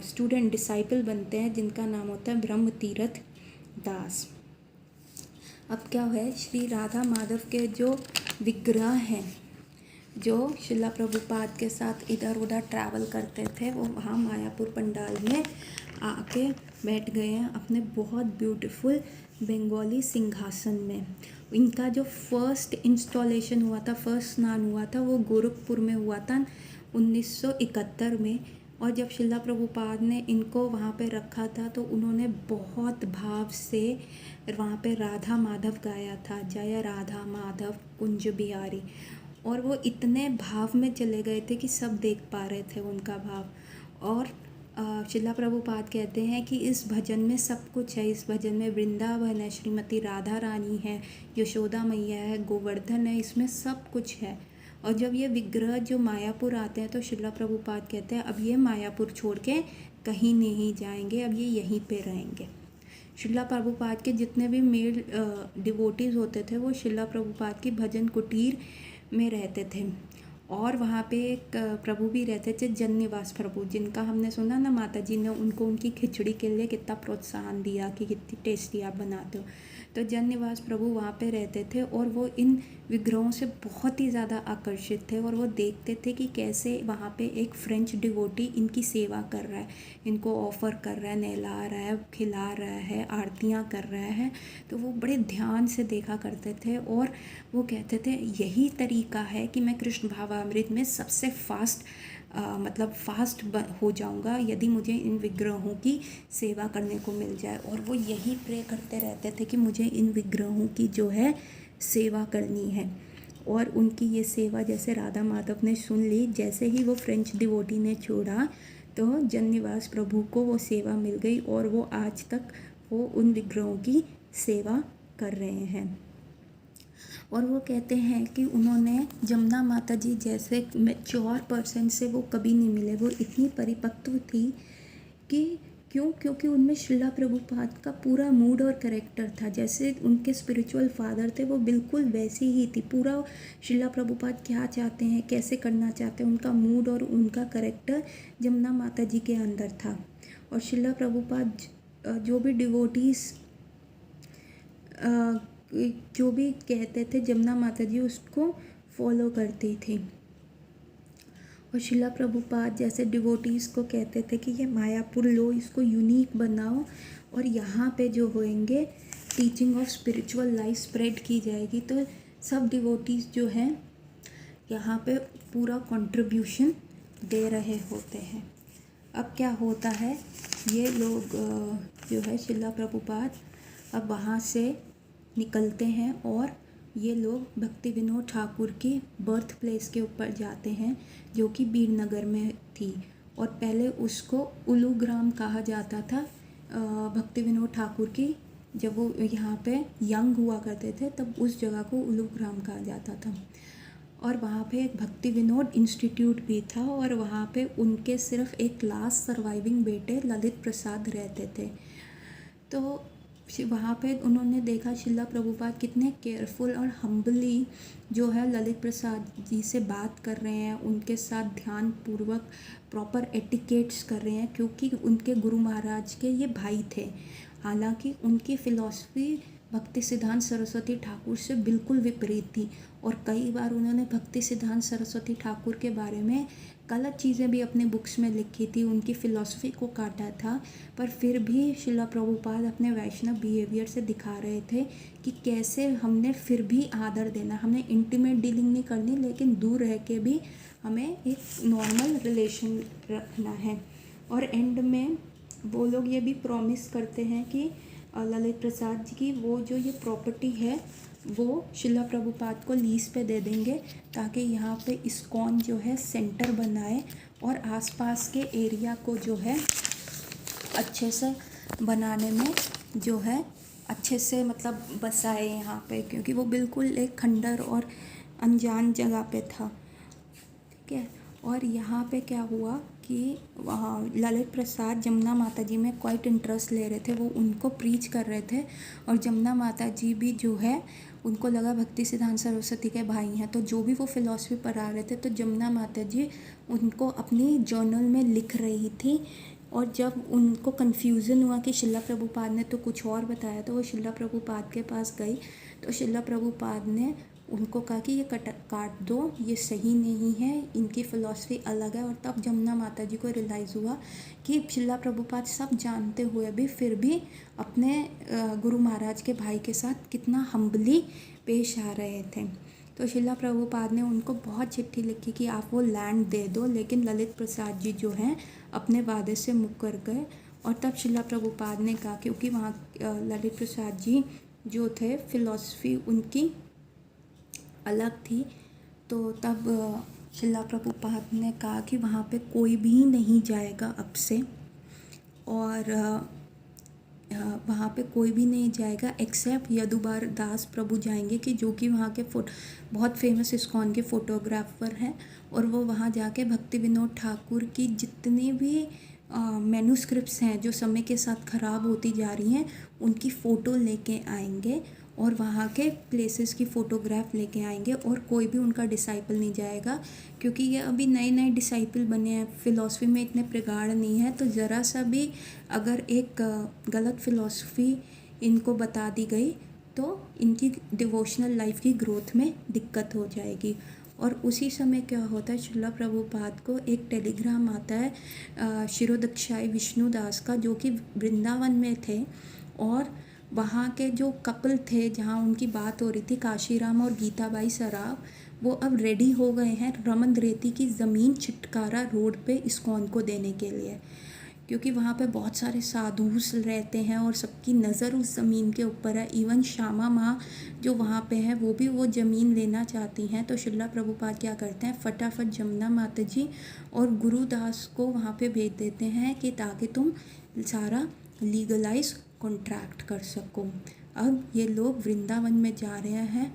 स्टूडेंट डिसाइपल बनते हैं जिनका नाम होता है ब्रह्म तीरथ दास। अब क्या है, श्री राधा माधव के जो विग्रह हैं जो शिला प्रभुपाद के साथ इधर उधर ट्रैवल करते थे, वो वहाँ मायापुर पंडाल में आके बैठ गए हैं अपने बहुत ब्यूटीफुल बंगाली सिंहासन में। इनका जो फर्स्ट इंस्टॉलेशन हुआ था, फर्स्ट स्नान हुआ था, वो गोरखपुर में हुआ था 1971 में। और जब शिला प्रभुपाद ने इनको वहाँ पे रखा था तो उन्होंने बहुत भाव से वहाँ पे राधा माधव गाया था, जय राधा माधव कुंज बिहारी। और वो इतने भाव में चले गए थे कि सब देख पा रहे थे उनका भाव। और शिला प्रभुपाद कहते हैं कि इस भजन में सब कुछ है, इस भजन में वृंदावन है, श्रीमती राधा रानी है, यशोदा मैया है, गोवर्धन है, इसमें सब कुछ है। और जब ये विग्रह जो मायापुर आते हैं तो शिला प्रभुपाद कहते हैं अब ये मायापुर छोड़ के कहीं नहीं जाएंगे, अब ये यहीं पे रहेंगे। शिला प्रभुपाद के जितने भी मेल डिवोटीज़ होते थे वो शिला प्रभुपाद की भजन कुटीर में रहते थे। और वहाँ पे एक प्रभु भी रहते थे, जन्निवास प्रभु, जिनका हमने सुना ना माता जी ने उनको उनकी खिचड़ी के लिए कितना प्रोत्साहन दिया कि कितनी टेस्टी आप बनाते हो। तो जन्निवास प्रभु वहाँ पे रहते थे और वो इन विग्रहों से बहुत ही ज़्यादा आकर्षित थे और वो देखते थे कि कैसे वहाँ पे एक फ्रेंच डिवोटी इनकी सेवा कर रहा है, इनको ऑफ़र कर रहा है, नहला रहा है, खिला रहा है, आरतियाँ कर रहा है। तो वो बड़े ध्यान से देखा करते थे और वो कहते थे यही तरीका है कि मैं कृष्ण भावामृत में सबसे फास्ट हो जाऊंगा यदि मुझे इन विग्रहों की सेवा करने को मिल जाए। और वो यही प्रे करते रहते थे कि मुझे इन विग्रहों की जो है सेवा करनी है। और उनकी ये सेवा जैसे राधा माधव ने सुन ली, जैसे ही वो फ्रेंच डिवोटी ने छोड़ा तो जन्निवास प्रभु को वो सेवा मिल गई और वो आज तक वो उन विग्रहों की सेवा कर रहे हैं। और वो कहते हैं कि उन्होंने जमुना माता जी जैसे मैच्योर पर्सन से वो कभी नहीं मिले, वो इतनी परिपक्व थी कि क्योंकि उनमें शिला प्रभुपाद का पूरा मूड और कैरेक्टर था, जैसे उनके स्पिरिचुअल फादर थे वो बिल्कुल वैसी ही थी। पूरा शिला प्रभुपाद क्या चाहते हैं, कैसे करना चाहते हैं, उनका मूड और उनका कैरेक्टर जमुना माता जी के अंदर था। और शिला प्रभुपाद जो भी डिवोटीज़ जो भी कहते थे जमुना माता जी उसको फॉलो करती थी। और शिला प्रभुपाद जैसे डिवोटीज़ को कहते थे कि ये मायापुर लो, इसको यूनिक बनाओ और यहाँ पे जो होंगे teaching of spiritual life spread की जाएगी। तो सब डिवोटीज़ जो हैं यहाँ पे पूरा कंट्रीब्यूशन दे रहे होते हैं। अब क्या होता है, ये लोग जो है शिला प्रभुपाद अब वहाँ से निकलते हैं और ये लोग भक्ति विनोद ठाकुर की बर्थ प्लेस के ऊपर जाते हैं जो कि बीरनगर में थी। और पहले उसको उलूग्राम कहा जाता था। भक्ति विनोद ठाकुर की जब वो यहाँ पे यंग हुआ करते थे तब उस जगह को उलूग्राम कहा जाता था। और वहाँ पे एक भक्ति विनोद इंस्टीट्यूट भी था और वहाँ पे उनके सिर्फ एक लास्ट सर्वाइविंग बेटे ललित प्रसाद रहते थे। तो वहाँ पे उन्होंने देखा शिला प्रभुपाद कितने केयरफुल और हम्बली जो है ललित प्रसाद जी से बात कर रहे हैं, उनके साथ ध्यान पूर्वक प्रॉपर एटिकेट्स कर रहे हैं, क्योंकि उनके गुरु महाराज के ये भाई थे। हालांकि उनकी फ़िलॉसफ़ी भक्ति सिद्धांत सरस्वती ठाकुर से बिल्कुल विपरीत थी और कई बार उन्होंने भक्ति सिद्धांत सरस्वती ठाकुर के बारे में गलत चीज़ें भी अपने बुक्स में लिखी थी, उनकी फ़िलॉसफ़ी को काटा था। पर फिर भी श्रील प्रभुपाद अपने वैष्णव बिहेवियर से दिखा रहे थे कि कैसे हमने फिर भी आदर देना, हमने इंटीमेट डीलिंग नहीं करनी, लेकिन दूर रह के भी हमें एक नॉर्मल रिलेशन रखना है। और एंड में वो लोग ये भी प्रॉमिस करते हैं कि ललित प्रसाद जी की वो जो ये प्रॉपर्टी है वो श्रील प्रभुपाद को लीज पे दे देंगे ताकि यहाँ पे इस्कॉन जो है सेंटर बनाए और आसपास के एरिया को जो है अच्छे से बनाने में जो है अच्छे से मतलब बसाए यहाँ पे, क्योंकि वो बिल्कुल एक खंडर और अनजान जगह पे था। ठीक है। और यहाँ पे क्या हुआ कि ललित प्रसाद जमुना माता जी में क्वाइट इंटरेस्ट ले रहे थे, वो उनको प्रीच कर रहे थे और जमुना माता जी भी जो है उनको लगा भक्ति सिद्धांत सरस्वती के भाई हैं, तो जो भी वो फ़िलॉसफी पढ़ा रहे थे तो जमुना माता जी उनको अपनी जर्नल में लिख रही थी। और जब उनको कन्फ्यूज़न हुआ कि श्रील प्रभुपाद ने तो कुछ और बताया, तो वो श्रील प्रभुपाद के पास गई तो श्रील प्रभुपाद ने उनको कहा कि ये काट दो, ये सही नहीं है, इनकी फ़िलॉसफी अलग है। और तब जमुना माता जी को रियलाइज़ हुआ कि श्रील प्रभुपाद सब जानते हुए भी फिर भी अपने गुरु महाराज के भाई के साथ कितना हम्बली पेश आ रहे थे। तो श्रील प्रभुपाद ने उनको बहुत चिट्ठी लिखी कि आप वो लैंड दे दो, लेकिन ललित प्रसाद जी जो हैं अपने वादे से मुकर गए। और तब श्रील प्रभुपाद ने कहा, क्योंकि वहाँ ललित प्रसाद जी जो थे फ़िलॉसफी उनकी अलग थी, तो तब श्रील प्रभुपाद ने कहा कि वहाँ पे कोई भी नहीं जाएगा अब से, और वहाँ पे कोई भी नहीं जाएगा एक्सेप्ट यदुबार दास प्रभु जाएंगे, कि जो कि वहाँ के बहुत फेमस इस्कॉन के फ़ोटोग्राफ़र हैं, और वो वहाँ जाके भक्ति विनोद ठाकुर की जितनी भी मैन्युस्क्रिप्ट्स हैं जो समय के साथ ख़राब होती जा रही हैं उनकी फ़ोटो लेके आएंगे और वहाँ के प्लेसेस की फ़ोटोग्राफ लेके आएंगे, और कोई भी उनका डिसाइपल नहीं जाएगा, क्योंकि ये अभी नए नए डिसाइपल बने हैं, फ़िलॉसफी में इतने प्रगाढ़ नहीं है। तो ज़रा सा भी अगर एक गलत फ़िलॉसफी इनको बता दी गई तो इनकी डिवोशनल लाइफ की ग्रोथ में दिक्कत हो जाएगी। और उसी समय क्या होता है, श्रील प्रभुपाद को एक टेलीग्राम आता है शिरोदक्षाई विष्णुदास का, जो कि वृंदावन में थे, और वहाँ के जो कपल थे जहाँ उनकी बात हो रही थी, काशीराम और गीताबाई सराफ, वो अब रेडी हो गए हैं रमन रेती की ज़मीन चिटकारा रोड पे इस्कॉन को देने के लिए, क्योंकि वहाँ पे बहुत सारे साधुस रहते हैं और सबकी नज़र उस ज़मीन के ऊपर है। इवन श्यामा माँ जो वहाँ पे है वो भी वो ज़मीन लेना चाहती हैं। तो श्रील प्रभुपाद क्या करते हैं, फटाफट जमुना माता जी और गुरुदास को वहाँ पे भेज देते हैं कि ताकि तुम सारा लीगलाइज कॉन्ट्रैक्ट कर सको। अब ये लोग वृंदावन में जा रहे हैं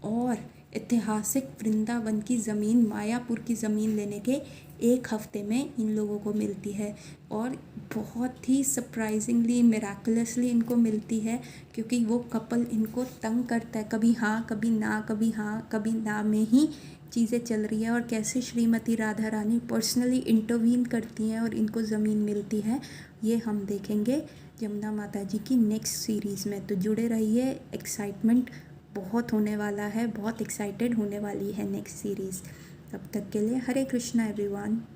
और ऐतिहासिक वृंदावन की ज़मीन, मायापुर की ज़मीन लेने के एक हफ्ते में इन लोगों को मिलती है, और बहुत ही सरप्राइजिंगली मिराकुलसली इनको मिलती है, क्योंकि वो कपल इनको तंग करता है, कभी हाँ कभी ना, कभी हाँ कभी ना में ही चीज़ें चल रही है, और कैसे श्रीमती राधा रानी पर्सनली इंटरवीन करती हैं और इनको ज़मीन मिलती है, ये हम देखेंगे जमुना माता जी की नेक्स्ट सीरीज़ में। तो जुड़े रहिए, एक्साइटमेंट बहुत होने वाला है, बहुत एक्साइटेड होने वाली है नेक्स्ट सीरीज़। तब तक के लिए हरे कृष्णा एवरीवन।